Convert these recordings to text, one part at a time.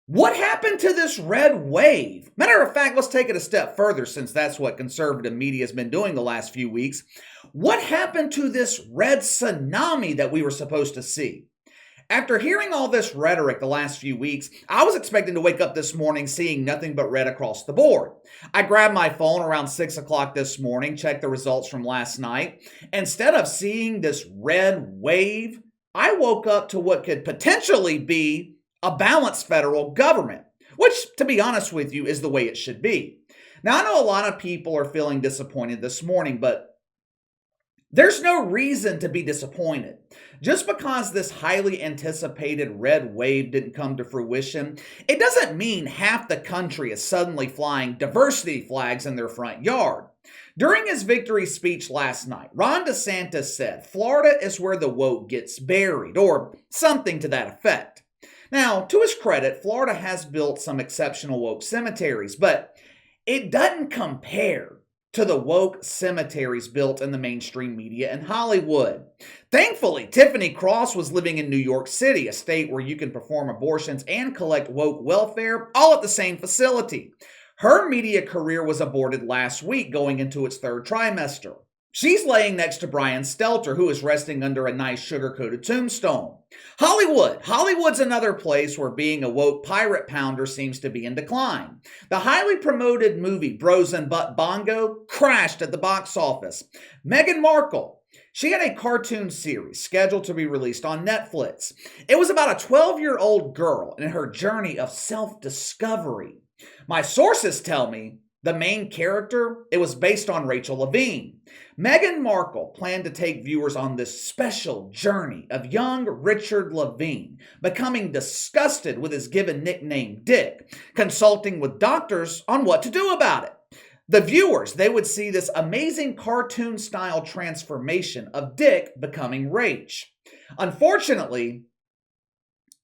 What happened to this red wave? Matter of fact, let's take it a step further since that's what conservative media has been doing the last few weeks. What happened to this red tsunami that we were supposed to see? After hearing all this rhetoric the last few weeks, I was expecting to wake up this morning seeing nothing but red across the board. I grabbed my phone around 6 o'clock this morning, checked the results from last night. Instead of seeing this red wave, I woke up to what could potentially be a balanced federal government, which, to be honest with you, is the way it should be. Now, I know a lot of people are feeling disappointed this morning, but there's no reason to be disappointed. Just because this highly anticipated red wave didn't come to fruition, it doesn't mean half the country is suddenly flying diversity flags in their front yard. During his victory speech last night, Ron DeSantis said Florida is where the woke gets buried, or something to that effect. Now, to his credit, Florida has built some exceptional woke cemeteries, but it doesn't compare to the woke cemeteries built in the mainstream media in Hollywood. Thankfully, Tiffany Cross was living in New York City, a state where you can perform abortions and collect woke welfare all at the same facility. Her media career was aborted last week going into its third trimester. She's laying next to Brian Stelter, who is resting under a nice sugar-coated tombstone. Hollywood's another place where being a woke pirate pounder seems to be in decline. The highly promoted movie Bros and Butt Bongo crashed at the box office. Meghan Markle, she had a cartoon series scheduled to be released on Netflix. It was about a 12-year-old girl and her journey of self-discovery. My sources tell me the main character, it was based on Rachel Levine. Meghan Markle planned to take viewers on this special journey of young Richard Levine becoming disgusted with his given nickname Dick, consulting with doctors on what to do about it. The viewers, they would see this amazing cartoon-style transformation of Dick becoming Rach. Unfortunately,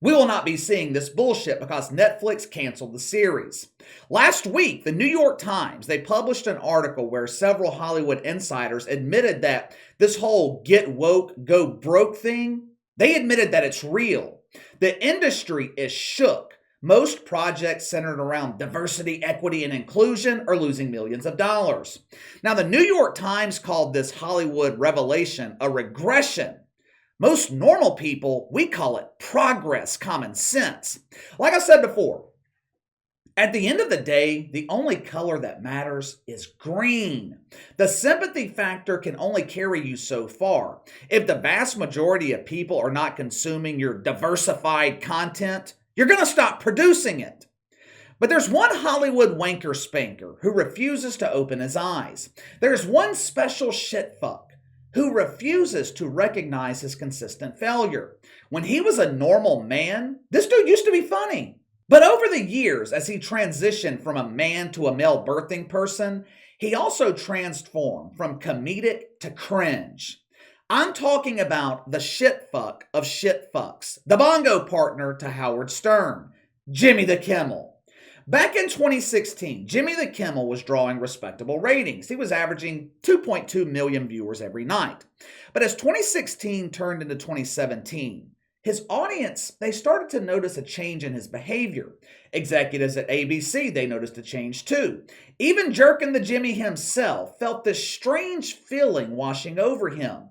we will not be seeing this bullshit because Netflix canceled the series. Last week, the New York Times, they published an article where several Hollywood insiders admitted that this whole get woke, go broke thing, they admitted that it's real. The industry is shook. Most projects centered around diversity, equity, and inclusion are losing millions of dollars. Now, the New York Times called this Hollywood revelation a regression. Most normal people, we call it progress, common sense. Like I said before, at the end of the day, the only color that matters is green. The sympathy factor can only carry you so far. If the vast majority of people are not consuming your diversified content, you're going to stop producing it. But there's one Hollywood wanker spanker who refuses to open his eyes. There's one special shitfuck who refuses to recognize his consistent failure. When he was a normal man, this dude used to be funny. But over the years, as he transitioned from a man to a male birthing person, he also transformed from comedic to cringe. I'm talking about the shitfuck of shitfucks, the bongo partner to Howard Stern, Jimmy the Kimmel. Back in 2016, Jimmy the Kimmel was drawing respectable ratings. He was averaging 2.2 million viewers every night. But as 2016 turned into 2017, his audience, they started to notice a change in his behavior. Executives at ABC, they noticed a change too. Even Jerkin the Jimmy himself felt this strange feeling washing over him.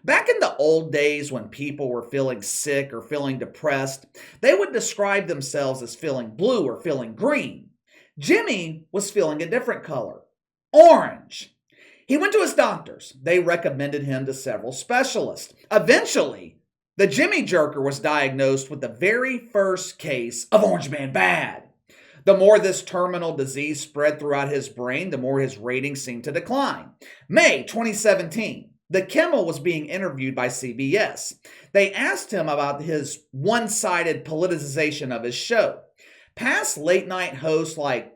Back in the old days when people were feeling sick or feeling depressed, they would describe themselves as feeling blue or feeling green. Jimmy was feeling a different color, orange. He went to his doctors. They recommended him to several specialists. Eventually, the Jimmy Jerker was diagnosed with the very first case of Orange Man Bad. The more this terminal disease spread throughout his brain, the more his ratings seemed to decline. May 2017. The Kimmel was being interviewed by CBS. They asked him about his one-sided politicization of his show. Past late-night hosts like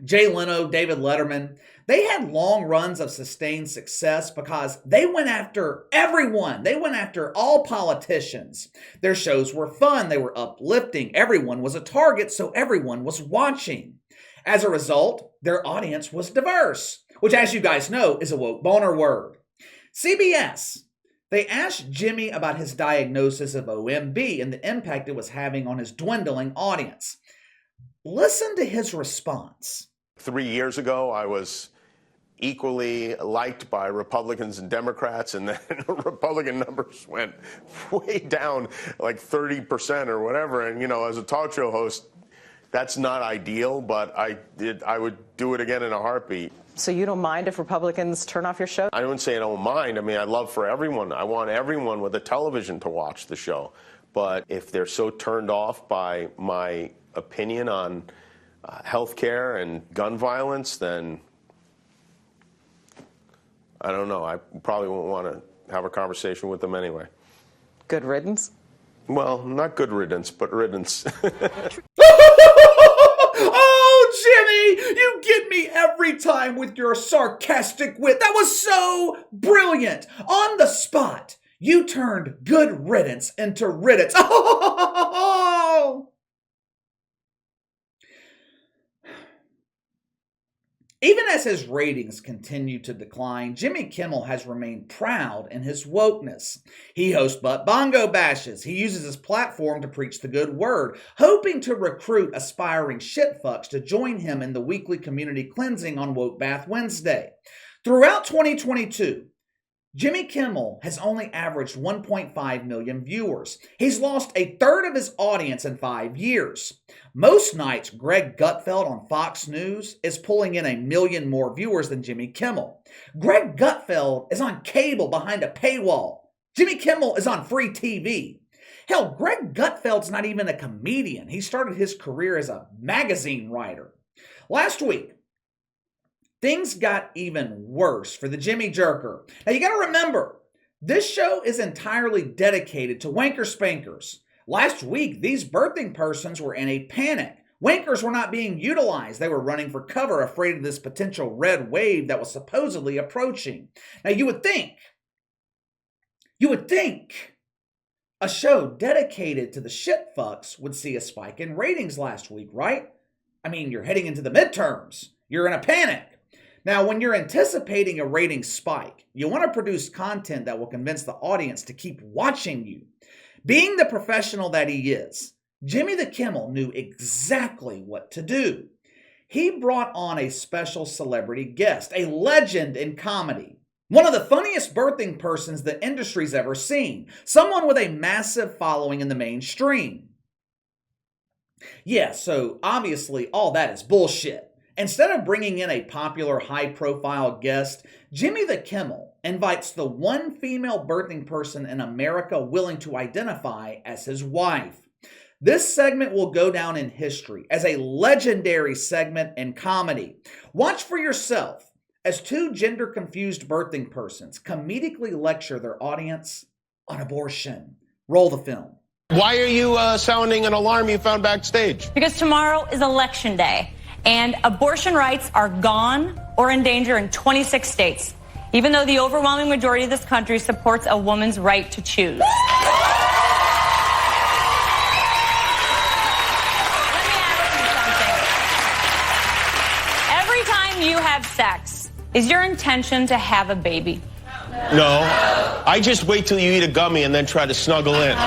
Jay Leno, David Letterman, they had long runs of sustained success because they went after everyone. They went after all politicians. Their shows were fun. They were uplifting. Everyone was a target, so everyone was watching. As a result, their audience was diverse, which, as you guys know, is a woke boner word. CBS, They asked Jimmy about his diagnosis of OMB and the impact it was having on his dwindling audience. Listen to his response. 3 years ago, I was equally liked by Republicans and Democrats, and then Republican numbers went way down, like 30% or whatever. And, as a talk show host, that's not ideal, but I would do it again in a heartbeat. So you don't mind if Republicans turn off your show? I wouldn't say I don't mind. I mean, I love for everyone. I want everyone with a television to watch the show. But if they're so turned off by my opinion on healthcare and gun violence, then I don't know. I probably won't want to have a conversation with them anyway. Good riddance? Well, not good riddance, but riddance. Oh, Jimmy, you get me every time with your sarcastic wit. That was so brilliant. On the spot, you turned good riddance into riddance. Oh! Even as his ratings continue to decline, Jimmy Kimmel has remained proud in his wokeness. He hosts butt bongo bashes. He uses his platform to preach the good word, hoping to recruit aspiring shitfucks to join him in the weekly community cleansing on Woke Bath Wednesday. Throughout 2022, Jimmy Kimmel has only averaged 1.5 million viewers. He's lost a third of his audience in 5 years. Most nights, Greg Gutfeld on Fox News is pulling in 1 million more viewers than Jimmy Kimmel. Greg Gutfeld is on cable behind a paywall. Jimmy Kimmel is on free TV. Hell, Greg Gutfeld's not even a comedian. He started his career as a magazine writer. Last week, things got even worse for the Jimmy Jerker. Now you gotta remember, this show is entirely dedicated to wanker spankers. Last week, these birthing persons were in a panic. Wankers were not being utilized. They were running for cover, afraid of this potential red wave that was supposedly approaching. Now you would think a show dedicated to the shitfucks would see a spike in ratings last week, right? I mean, you're heading into the midterms. You're in a panic. Now, when you're anticipating a rating spike, you want to produce content that will convince the audience to keep watching you. Being the professional that he is, Jimmy the Kimmel knew exactly what to do. He brought on a special celebrity guest, a legend in comedy, one of the funniest birthing persons the industry's ever seen, someone with a massive following in the mainstream. Yeah, so obviously all that is bullshit. Instead of bringing in a popular, high-profile guest, Jimmy the Kimmel invites the one female birthing person in America willing to identify as his wife. This segment will go down in history as a legendary segment in comedy. Watch for yourself as two gender-confused birthing persons comedically lecture their audience on abortion. Roll the film. Why are you sounding an alarm you found backstage? Because tomorrow is Election Day. And abortion rights are gone or in danger in 26 states, even though the overwhelming majority of this country supports a woman's right to choose. Let me ask you something. Every time you have sex, is your intention to have a baby? No. I just wait till you eat a gummy and then try to snuggle in.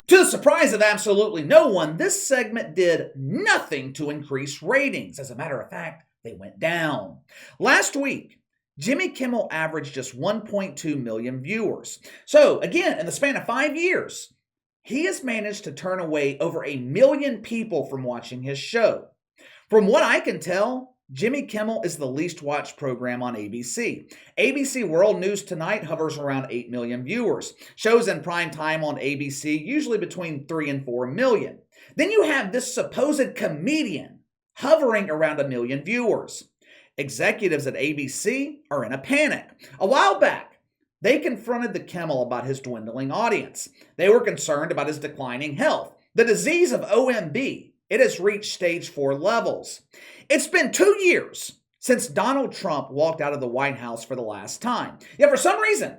To the surprise of absolutely no one, this segment did nothing to increase ratings. As a matter of fact, they went down. Last week, Jimmy Kimmel averaged just 1.2 million viewers. So again, in the span of 5 years, he has managed to turn away over 1 million people from watching his show. From what I can tell, Jimmy Kimmel is the least watched program on ABC. ABC World News Tonight hovers around 8 million viewers. Shows in prime time on ABC usually between 3 and 4 million. Then you have this supposed comedian hovering around 1 million viewers. Executives at ABC are in a panic. A while back, they confronted the Kimmel about his dwindling audience. They were concerned about his declining health. The disease of OMB, it has reached stage 4 levels. It's been 2 years since Donald Trump walked out of the White House for the last time. Yet for some reason,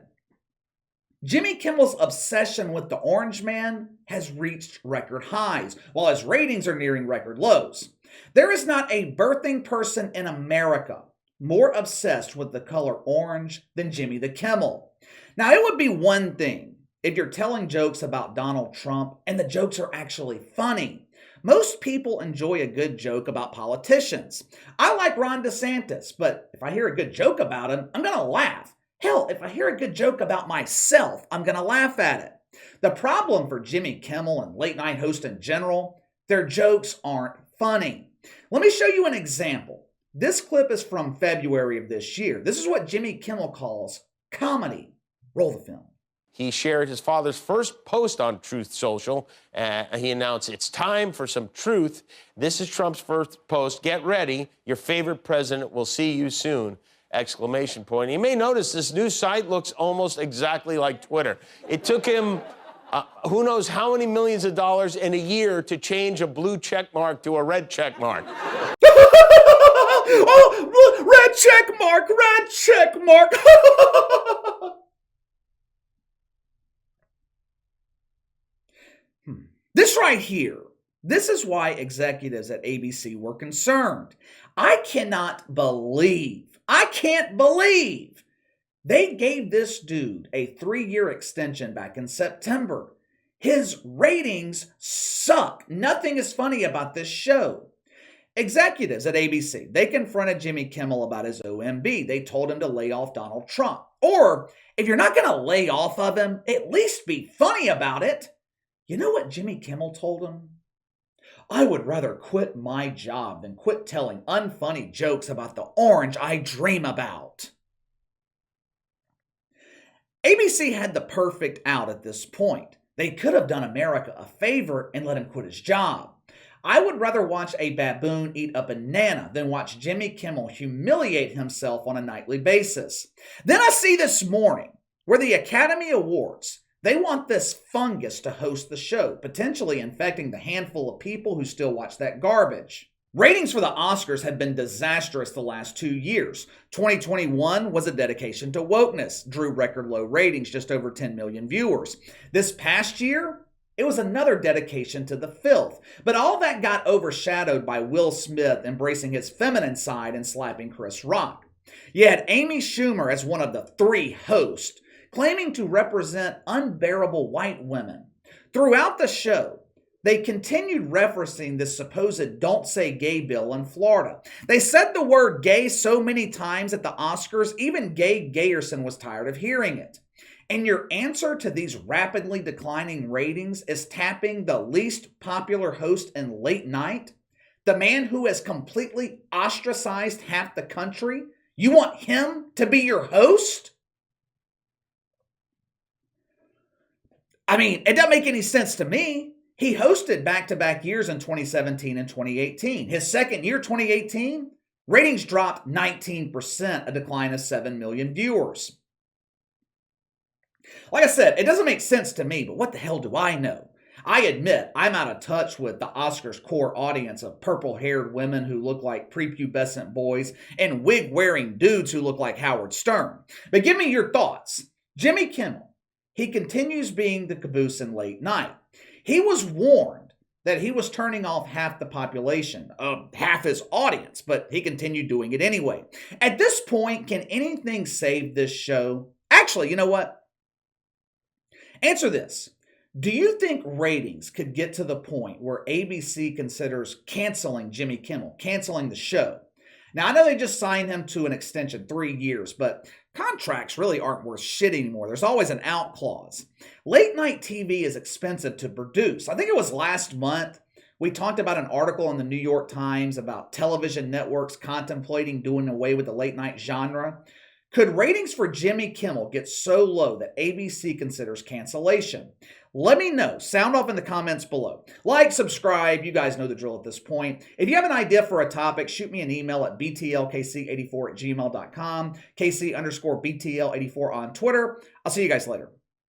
Jimmy Kimmel's obsession with the Orange Man has reached record highs, while his ratings are nearing record lows. There is not a birthing person in America more obsessed with the color orange than Jimmy the Kimmel. Now, it would be one thing if you're telling jokes about Donald Trump and the jokes are actually funny. Most people enjoy a good joke about politicians. I like Ron DeSantis, but if I hear a good joke about him, I'm going to laugh. Hell, if I hear a good joke about myself, I'm going to laugh at it. The problem for Jimmy Kimmel and late night hosts in general, their jokes aren't funny. Let me show you an example. This clip is from February of this year. This is what Jimmy Kimmel calls comedy. Roll the film. He shared his father's first post on Truth Social. He announced, "It's time for some truth. This is Trump's first post. Get ready. Your favorite president will see you soon." Exclamation point. You may notice this new site looks almost exactly like Twitter. It took him who knows how many millions of dollars in a year to change a blue check mark to a red check mark. Oh, red check mark, red check mark. This right here, this is why executives at ABC were concerned. I can't believe they gave this dude a 3-year extension back in September. His ratings suck. Nothing is funny about this show. Executives at ABC, they confronted Jimmy Kimmel about his OMB. They told him to lay off Donald Trump. Or, if you're not going to lay off of him, at least be funny about it. You know what Jimmy Kimmel told him? I would rather quit my job than quit telling unfunny jokes about the orange I dream about. ABC had the perfect out at this point. They could have done America a favor and let him quit his job. I would rather watch a baboon eat a banana than watch Jimmy Kimmel humiliate himself on a nightly basis. Then I see this morning where the Academy Awards, they want this fungus to host the show, potentially infecting the handful of people who still watch that garbage. Ratings for the Oscars have been disastrous the last 2 years. 2021 was a dedication to wokeness, drew record low ratings, just over 10 million viewers. This past year, it was another dedication to the filth. But all that got overshadowed by Will Smith embracing his feminine side and slapping Chris Rock. You had Amy Schumer as one of the 3 hosts, claiming to represent unbearable white women. Throughout the show, they continued referencing this supposed Don't Say Gay bill in Florida. They said the word gay so many times at the Oscars, even Gay Gayerson was tired of hearing it. And your answer to these rapidly declining ratings is tapping the least popular host in late night? The man who has completely ostracized half the country? You want him to be your host? I mean, it doesn't make any sense to me. He hosted back-to-back years in 2017 and 2018. His second year, 2018, ratings dropped 19%, a decline of 7 million viewers. Like I said, it doesn't make sense to me, but what the hell do I know? I admit I'm out of touch with the Oscars core audience of purple-haired women who look like prepubescent boys and wig-wearing dudes who look like Howard Stern. But give me your thoughts. Jimmy Kimmel, he continues being the caboose in late night. He was warned that he was turning off half the population, half his audience, but he continued doing it anyway. At this point, can anything save this show? Actually, you know what? Answer this. Do you think ratings could get to the point where ABC considers canceling Jimmy Kimmel, canceling the show? Now, I know they just signed him to an extension, 3 years, but contracts really aren't worth shit anymore. There's always an out clause. Late night TV is expensive to produce. I think it was last month we talked about an article in the New York Times about television networks contemplating doing away with the late night genre. Could ratings for Jimmy Kimmel get so low that ABC considers cancellation? Let me know. Sound off in the comments below. Like, subscribe. You guys know the drill at this point. If you have an idea for a topic, shoot me an email at btlkc84@gmail.com, KC_BTL84 on Twitter. I'll see you guys later.